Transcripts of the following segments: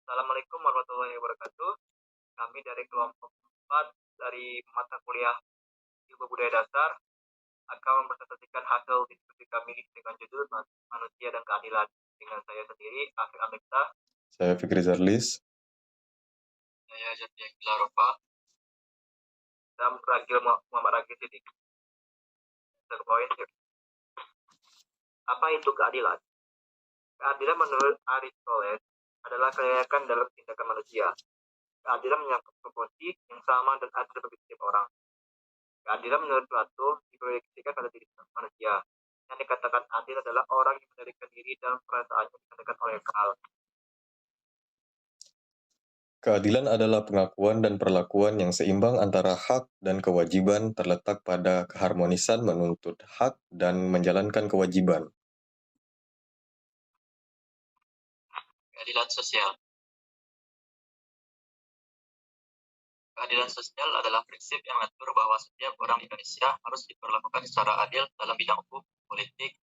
Assalamualaikum warahmatullahi wabarakatuh. Kami dari kelompok 4 dari mata kuliah Ilmu Budaya Dasar akan mempresentasikan hasil diskusi kami dengan judul Manusia dan Keadilan. Dengan saya sendiri, Afif Amekta. Saya Fikri Zarlis. Saya Jatiya Kilarofa. Dan Ragil Muhammad Ragil Sidik. Apa itu keadilan? Keadilan menurut Aristoteles adalah kelayakan dalam tindakan manusia. Keadilan menyangkut proporsi yang sama dan adil bagi setiap orang. Keadilan menurut Plato diproyeksikan pada diri manusia. Yang dikatakan adil adalah orang yang menarikan diri dalam perasaannya dikatakan oleh akal. Keadilan adalah pengakuan dan perlakuan yang seimbang antara hak dan kewajiban terletak pada keharmonisan menuntut hak dan menjalankan kewajiban. Keadilan sosial. Keadilan sosial adalah prinsip yang mengatur bahwa setiap orang di Indonesia harus diperlakukan secara adil dalam bidang hukum, politik,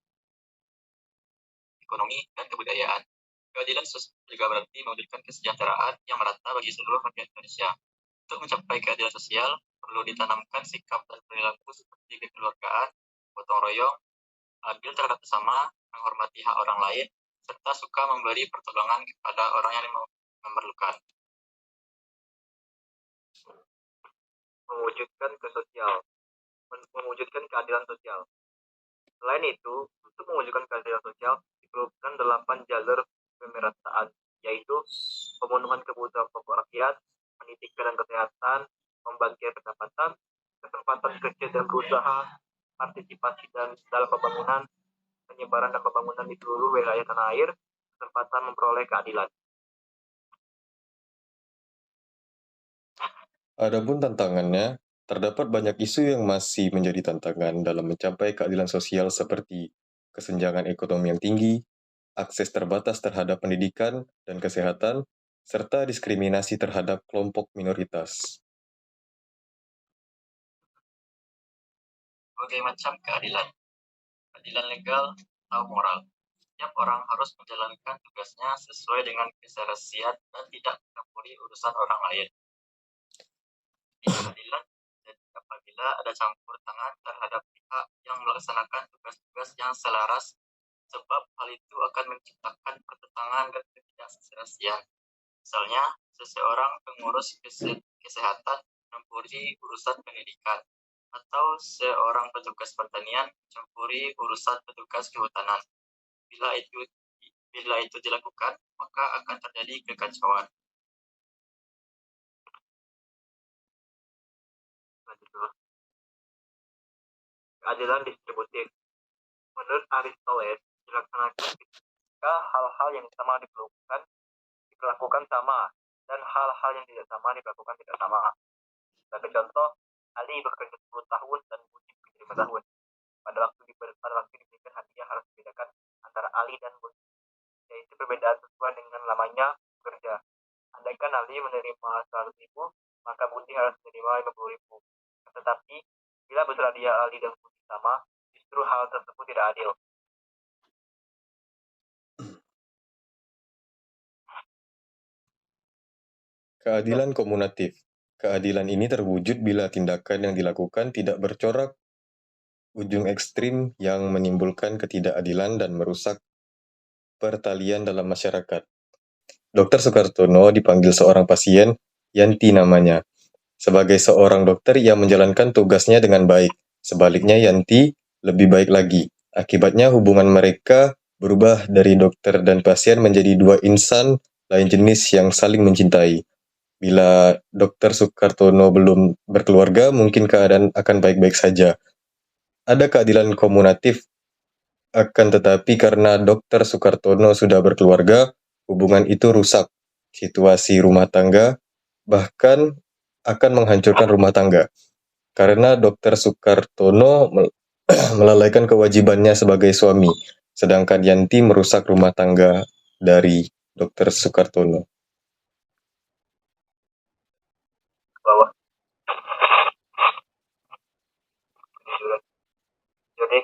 ekonomi, dan kebudayaan. Keadilan sosial juga berarti mewujudkan kesejahteraan yang merata bagi seluruh rakyat Indonesia. Untuk mencapai keadilan sosial, perlu ditanamkan sikap dan perilaku seperti kekeluargaan, gotong royong, adil terhadap sesama, menghormati hak orang lain, serta suka memberi pertolongan kepada orang yang memerlukan. Mewujudkan keadilan sosial. Selain itu, untuk mewujudkan keadilan sosial diperlukan 8 jalur pemerataan, yaitu pemenuhan kebutuhan pokok rakyat, pendidikan dan kesehatan, pembagian pendapatan, kesempatan kerja dan berusaha, partisipasi dan dalam pembangunan, penyebaran dan pembangunan di seluruh wilayah tanah air, kesempatan memperoleh keadilan. Adapun tantangannya, terdapat banyak isu yang masih menjadi tantangan dalam mencapai keadilan sosial seperti kesenjangan ekonomi yang tinggi, akses terbatas terhadap pendidikan dan kesehatan, serta diskriminasi terhadap kelompok minoritas. Berbagai macam keadilan. Keadilan legal atau moral. Setiap orang harus menjalankan tugasnya sesuai dengan keserasian dan tidak mencampuri urusan orang lain. Keadilan jadi apabila ada campur tangan terhadap pihak yang melaksanakan tugas-tugas yang selaras, sebab hal itu akan menciptakan pertentangan dan ketidakserasian. Misalnya, seseorang pengurus kesehatan mencampuri urusan pendidikan, atau seorang petugas pertanian mencampuri urusan petugas kehutanan. Bila itu dilakukan, maka akan terjadi kekacauan. Keadilan distributif. Menurut Aristoteles, dilaksanakan ketika hal-hal yang sama diperlakukan sama, dan hal-hal yang tidak sama diperlakukan tidak sama. Sebagai contoh, Ali bekerja 10 tahun dan Budi bekerja 5 tahun. Pada waktu diberikan hadiah harus dibedakan antara Ali dan Budi, yaitu perbedaan sesuai dengan lamanya bekerja. Andaikan Ali menerima 100.000, maka Budi harus menerima 50.000. Tetapi, bila bersedia Ali dan Budi sama, justru hal tersebut tidak adil. Keadilan komunatif. Keadilan ini terwujud bila tindakan yang dilakukan tidak bercorak ujung ekstrim yang menimbulkan ketidakadilan dan merusak pertalian dalam masyarakat. Dr. Sukartono dipanggil seorang pasien, Yanti namanya. Sebagai seorang dokter, ia menjalankan tugasnya dengan baik. Sebaliknya, Yanti lebih baik lagi. Akibatnya hubungan mereka berubah dari dokter dan pasien menjadi dua insan lain jenis yang saling mencintai. Bila Dr. Sukartono belum berkeluarga, mungkin keadaan akan baik-baik saja. Ada keadilan komunatif, akan tetapi karena Dr. Sukartono sudah berkeluarga, hubungan itu rusak. Situasi rumah tangga bahkan akan menghancurkan rumah tangga. Karena Dr. Sukartono melalaikan kewajibannya sebagai suami, sedangkan Yanti merusak rumah tangga dari Dr. Sukartono. Bahwa jadi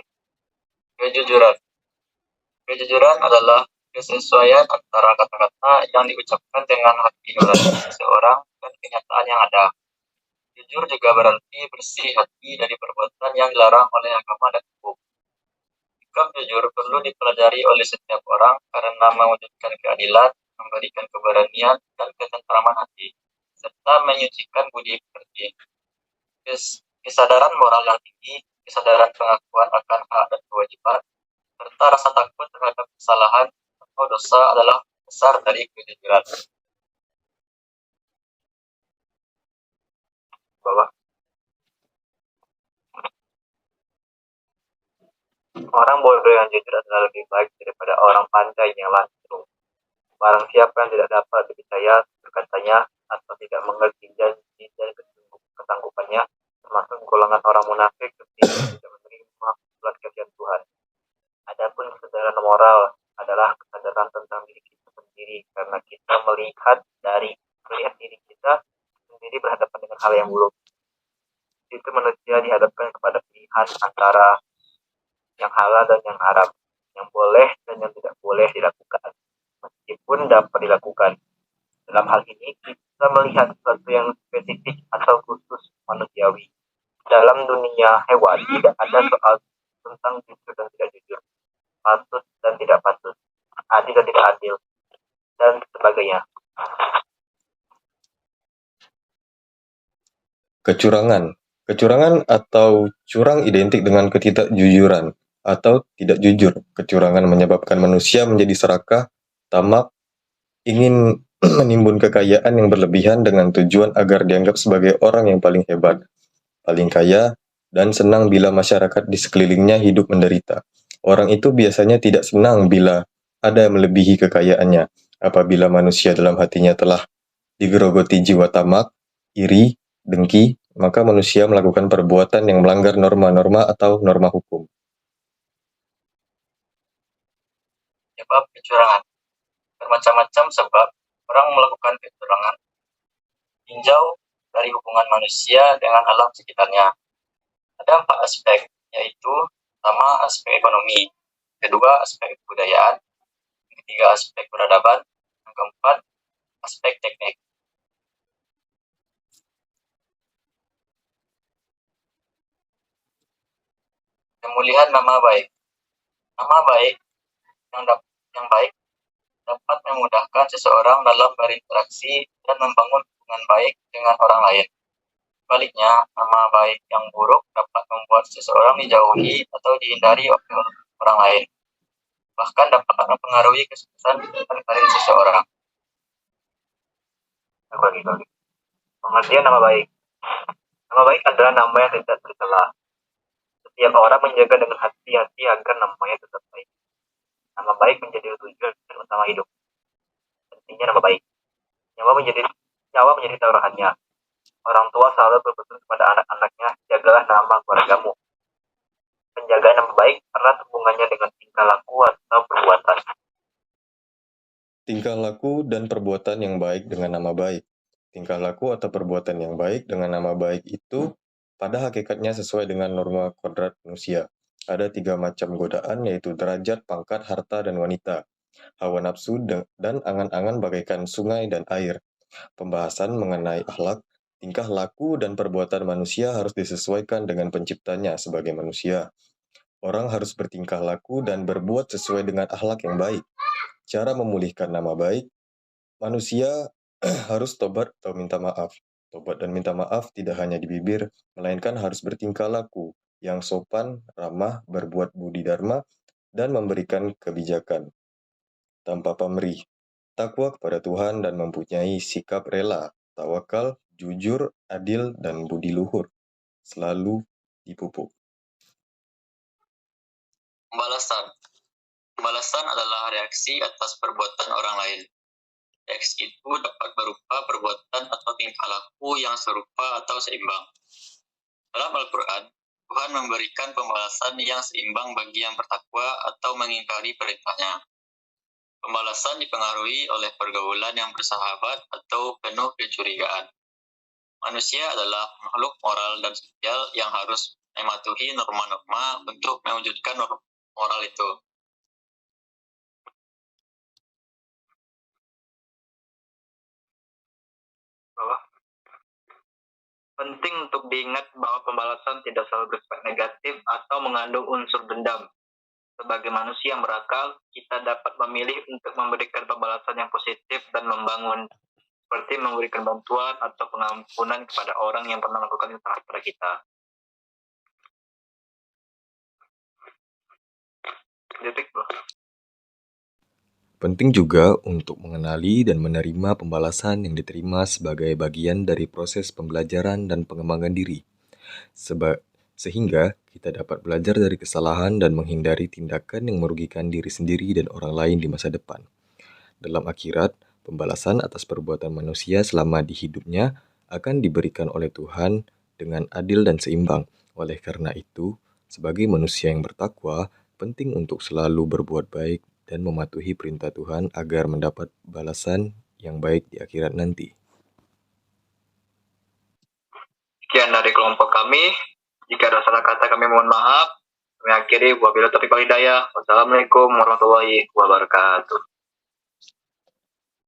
kejujuran adalah kesesuaian antara kata-kata yang diucapkan dengan hati nurani seseorang dan kenyataan yang ada. Jujur juga berarti bersih hati dari perbuatan yang dilarang oleh agama dan hukum. Sikap jujur perlu dipelajari oleh setiap orang karena mewujudkan keadilan, memberikan keberanian dan ketentraman hati, serta menyucikan budi pekerti. Kesadaran moral yang tinggi, kesadaran pengakuan akan hak dan kewajiban, serta rasa takut terhadap kesalahan atau dosa adalah dasar dari kejujuran. Bawah. Orang bodoh yang jujur adalah lebih baik daripada orang pandai yang lancung. Barang siapa yang tidak dapat dipercaya berkatanya atau tidak mengerti janji dan kesanggupannya, termasuk golongan orang munafik ketika tidak menerima belas kasihan Tuhan. Adapun kesadaran moral adalah kesadaran tentang diri kita sendiri, karena kita melihat diri kita sendiri berhadapan dengan hal yang buruk. Itu manusia dihadapkan kepada pilihan antara yang halal dan yang haram, yang boleh dan yang tidak boleh dilakukan, meskipun dapat dilakukan. Dalam hal ini, kita melihat sesuatu yang spesifik atau khusus manusiawi. Dalam dunia hewan, tidak ada soal tentang jujur dan tidak jujur, patut dan tidak patut, adil dan tidak adil, dan sebagainya. Kecurangan atau curang identik dengan ketidakjujuran atau tidak jujur. Kecurangan menyebabkan manusia menjadi serakah, tamak, ingin menimbun kekayaan yang berlebihan dengan tujuan agar dianggap sebagai orang yang paling hebat, paling kaya, dan senang bila masyarakat di sekelilingnya hidup menderita. Orang itu biasanya tidak senang bila ada yang melebihi kekayaannya. Apabila manusia dalam hatinya telah digerogoti jiwa tamak, iri, dengki, maka manusia melakukan perbuatan yang melanggar norma-norma atau norma hukum. Sebab kecurangan. Bermacam-macam sebab orang melakukan kecurangan. Tinjau dari hubungan manusia dengan alam sekitarnya. Ada 4 aspek, yaitu pertama aspek ekonomi, kedua aspek kebudayaan, ketiga aspek peradaban, yang keempat aspek teknik. Pemulihan nama baik. Nama baik yang baik dapat memudahkan seseorang dalam berinteraksi dan membangun hubungan baik dengan orang lain. Sebaliknya, nama baik yang buruk dapat membuat seseorang dijauhi atau dihindari oleh orang lain. Bahkan dapat mempengaruhi kesuksesan dan karir seseorang. Pengertian nama baik. Nama baik adalah nama yang tidak tercela. Setiap orang menjaga dengan hati-hati agar namanya tetap baik. Nama baik menjadi tujuan utama hidup. Pentingnya nama baik. Nyawa menjadi taruhannya. Orang tua selalu berpesan kepada anak-anaknya, jagalah nama keluargamu. Penjagaan nama baik erat hubungannya dengan tingkah laku atau perbuatan. Tingkah laku dan perbuatan yang baik dengan nama baik. Tingkah laku atau perbuatan yang baik dengan nama baik itu pada hakikatnya sesuai dengan norma kodrat manusia. Ada 3 macam godaan, yaitu derajat, pangkat, harta, dan wanita. Hawa nafsu dan angan-angan bagaikan sungai dan air. Pembahasan mengenai akhlak, tingkah laku dan perbuatan manusia harus disesuaikan dengan penciptanya sebagai manusia. Orang harus bertingkah laku dan berbuat sesuai dengan akhlak yang baik. Cara memulihkan nama baik, manusia harus tobat atau minta maaf. Tobat dan minta maaf tidak hanya di bibir, melainkan harus bertingkah laku yang sopan, ramah, berbuat budi dharma, dan memberikan kebijakan tanpa pamrih, takwa kepada Tuhan, dan mempunyai sikap rela, tawakal, jujur, adil, dan budi luhur, selalu dipupuk. Pembalasan adalah reaksi atas perbuatan orang lain. Reaksi itu dapat berupa perbuatan atau tingkah laku yang serupa atau seimbang. Dalam Al-Quran, Tuhan memberikan pembalasan yang seimbang bagi yang bertakwa atau mengingkari perintahnya. Pembalasan dipengaruhi oleh pergaulan yang bersahabat atau penuh kecurigaan. Manusia adalah makhluk moral dan sosial yang harus mematuhi norma-norma untuk mewujudkan moral itu. Penting untuk diingat bahwa pembalasan tidak selalu bersifat negatif atau mengandung unsur dendam. Sebagai manusia yang berakal, kita dapat memilih untuk memberikan pembalasan yang positif dan membangun, seperti memberikan bantuan atau pengampunan kepada orang yang pernah melakukan kesalahan kepada kita. Detik, bro. Penting juga untuk mengenali dan menerima pembalasan yang diterima sebagai bagian dari proses pembelajaran dan pengembangan diri. Sehingga kita dapat belajar dari kesalahan dan menghindari tindakan yang merugikan diri sendiri dan orang lain di masa depan. Dalam akhirat, pembalasan atas perbuatan manusia selama di hidupnya akan diberikan oleh Tuhan dengan adil dan seimbang. Oleh karena itu, sebagai manusia yang bertakwa, penting untuk selalu berbuat baik dan mematuhi perintah Tuhan agar mendapat balasan yang baik di akhirat nanti. Sekian dari kelompok kami. Jika ada salah kata kami mohon maaf. Kami akhiri wabillahi taufiq wal hidayah. Wassalamualaikum warahmatullahi wabarakatuh.